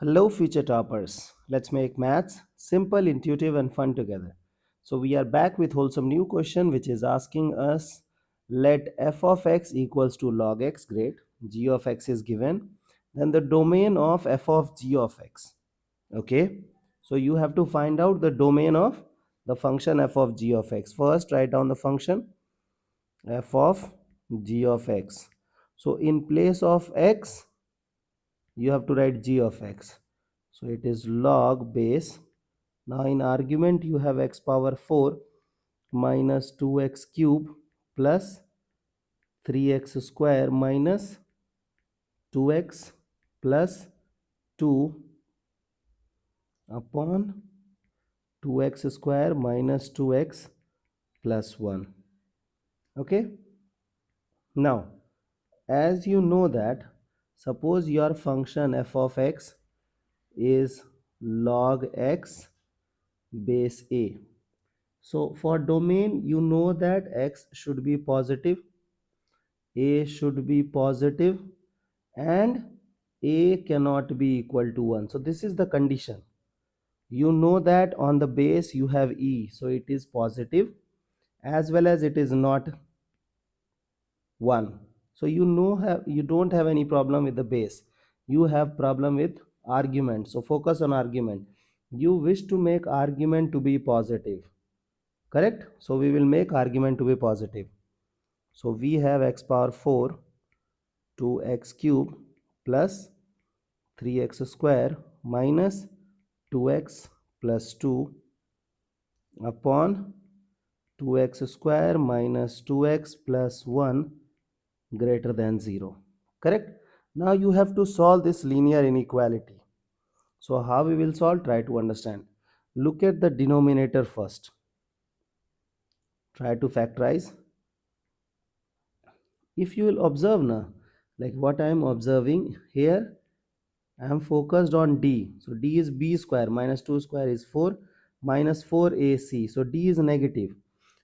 Hello, future toppers. Let's make maths simple, intuitive, and fun together. So, we are back with wholesome new question which is asking us let f of x equals to log x. Great. G of x is given. Then the domain of f of g of x. Okay. So, you have to find out the domain of the function f of g of x. First, write down the function f of g of x. So, in place of x, you have to write g of x. So it is log base. Now in argument you have x power 4 minus 2x cube plus 3x square minus 2x plus 2 upon 2x square minus 2x plus 1. Okay. Now as you know that, suppose your function f of x is log x base a. So for domain, you know that x should be positive, a should be positive, and a cannot be equal to 1. So this is the condition. You know that on the base you have e, so it is positive as well as it is not 1. So you don't have any problem with the base. You have problem with argument. So focus on argument. You wish to make argument to be positive. Correct? So we will make argument to be positive. So we have x power 4 2x cube plus 3x square minus 2x plus 2 upon 2x square minus 2x plus 1 greater than 0. Correct? Now you have to solve this linear inequality. So how we will solve? Try to understand. Look at the denominator first. Try to factorize. If you will observe now, like what I am observing here, I am focused on d. So d is b square minus 2 square is 4 minus 4ac. So d is negative.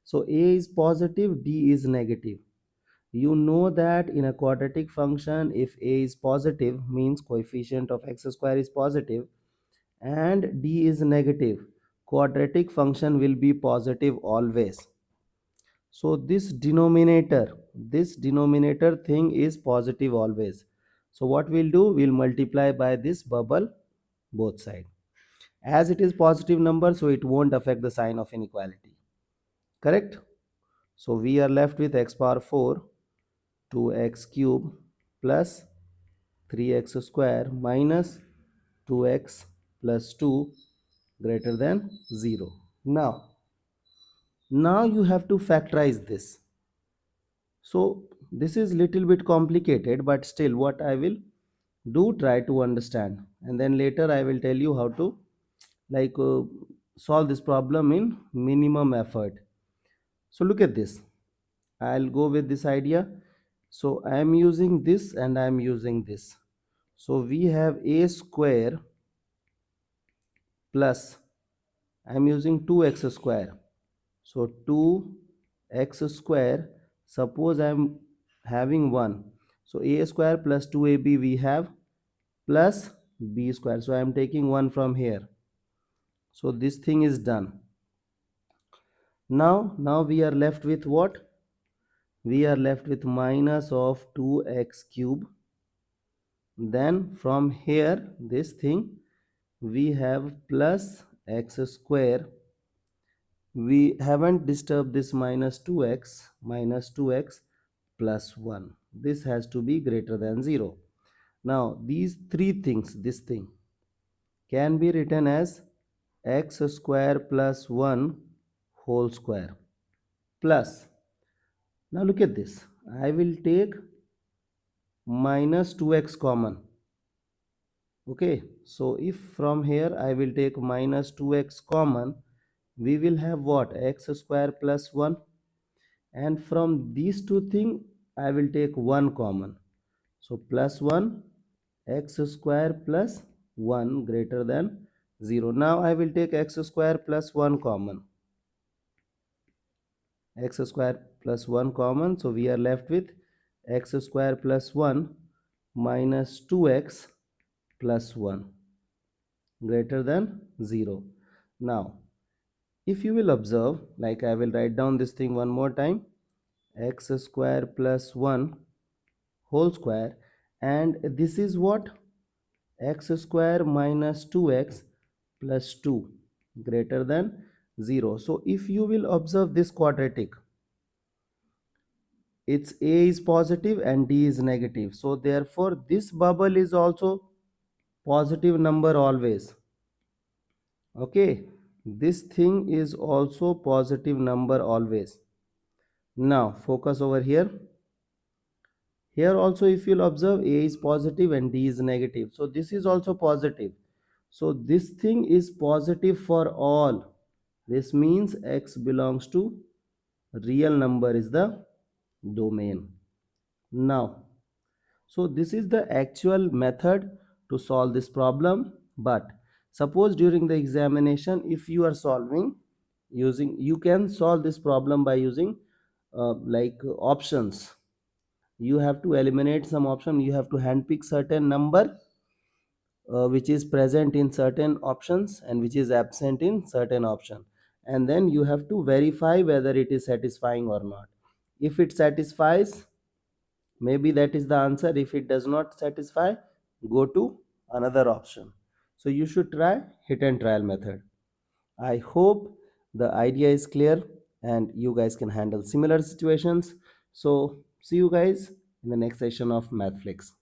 So a is positive, d is negative. You know that in a quadratic function, if a is positive means coefficient of x square is positive and d is negative, quadratic function will be positive always. So this denominator thing is positive always. So what we'll do, we'll multiply by this bubble both side. As it is positive number, so it won't affect the sign of inequality. Correct? So we are left with x power 4 2x cube plus 3x square minus 2x plus 2 greater than 0. Now you have to factorize this. So this is little bit complicated, but still what I will do, try to understand, and then later I will tell you how to like solve this problem in minimum effort. So look at this. I'll go with this idea. So I am using this and I am using this. So we have a square plus I am using 2x square. So 2x square, suppose I am having 1. So a square plus 2ab we have plus b square. So I am taking 1 from here. So this thing is done. Now we are left with what? We are left with minus of 2x cube. Then from here this thing we have plus x square. We haven't disturbed this minus 2x plus 1. This has to be greater than 0. Now these three things, this thing can be written as x square plus 1 whole square plus, now look at this, I will take minus 2x common. Okay, so if from here I will take minus 2x common, we will have what? X square plus 1, and from these two things I will take 1 common. So plus 1 x square plus 1 greater than 0. Now I will take x square plus 1 common. X square plus 1 common. So we are left with x square plus 1 minus 2x plus 1. greater than 0. Now, if you will observe, like I will write down this thing one more time, x square plus 1 whole square, and this is what, x square minus 2x plus 2 greater than 0. So if you will observe this quadratic, its a is positive and d is negative, so therefore this bubble is also positive number always. Okay, this thing is also positive number always. Now focus over here. Here also if you'll observe, a is positive and d is negative, so this is also positive. So this thing is positive for all. This means x belongs to real number is the domain. Now, so this is the actual method to solve this problem. But suppose during the examination, if you are solving using, you can solve this problem by using options. You have to eliminate some option, you have to handpick certain number which is present in certain options and which is absent in certain option, and then you have to verify whether it is satisfying or not. If it satisfies, maybe that is the answer. If it does not satisfy, go to another option. So you should try hit and trial method. I hope the idea is clear and you guys can handle similar situations. So see you guys in the next session of Mathflix.